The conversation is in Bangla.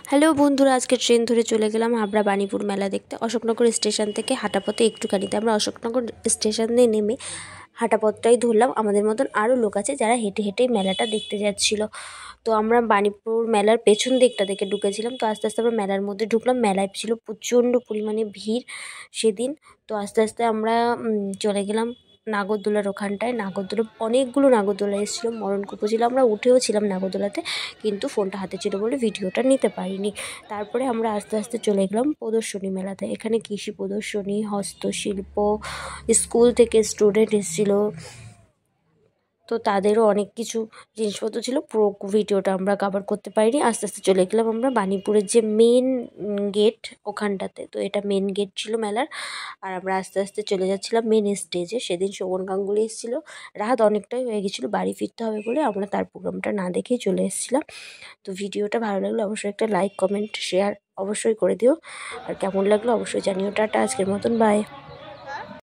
হ্যালো বন্ধুরা, আজকে ট্রেন ধরে চলে গেলাম হাবড়া বাণীপুর মেলা দেখতে। অশোকনগর স্টেশন থেকে হাঁটা পথে একটুখানিতে আমরা অশোকনগর স্টেশনে নেমে হাঁটা পথটাই ধরলাম। আমাদের মতন আরও লোক আছে যারা হেঁটে হেঁটেই মেলাটা দেখতে যাচ্ছিল। তো আমরা বাণীপুর মেলার পেছন দিকটা থেকে ঢুকেছিলাম। তো আস্তে আস্তে আমরা মেলার মধ্যে ঢুকলাম। মেলায় ছিল প্রচণ্ড পরিমাণে ভিড় সেদিন। তো আস্তে আস্তে আমরা চলে গেলাম নাগরদোলার ওখানটায়। নাগরদোলা অনেকগুলো নাগরদোলা এসেছিলো, মরণকূপও ছিল। আমরা উঠেও ছিলাম নাগরদোলাতে, কিন্তু ফোনটা হাতে ছিল বলে ভিডিওটা নিতে পারিনি। তারপরে আমরা আস্তে আস্তে চলে গেলাম প্রদর্শনী মেলাতে। এখানে কৃষি প্রদর্শনী, হস্তশিল্প, স্কুল থেকে স্টুডেন্ট এসেছিলো, তো তাদেরও অনেক কিছু জিনিসপত্র ছিল। পুরো ভিডিওটা আমরা কভার করতে পারিনি। আস্তে আস্তে চলে গেলাম আমরা বাণীপুরের যে মেন গেট ওখানটাতে। তো এটা মেন গেট ছিল মেলার। আর আমরা আস্তে আস্তে চলে যাচ্ছিলাম মেন স্টেজে। সেদিন শোভন গাঙ্গুলি এসেছিলো। রাত অনেকটাই হয়ে গেছিলো, বাড়ি ফিরতে হবে বলে আমরা তার প্রোগ্রামটা না দেখেই চলে এসেছিলাম। তো ভিডিওটা ভালো লাগলে অবশ্যই একটা লাইক, কমেন্ট, শেয়ার অবশ্যই করে দিও। আর কেমন লাগলো অবশ্যই জানিও। টাটা, আজকের মতন বাই।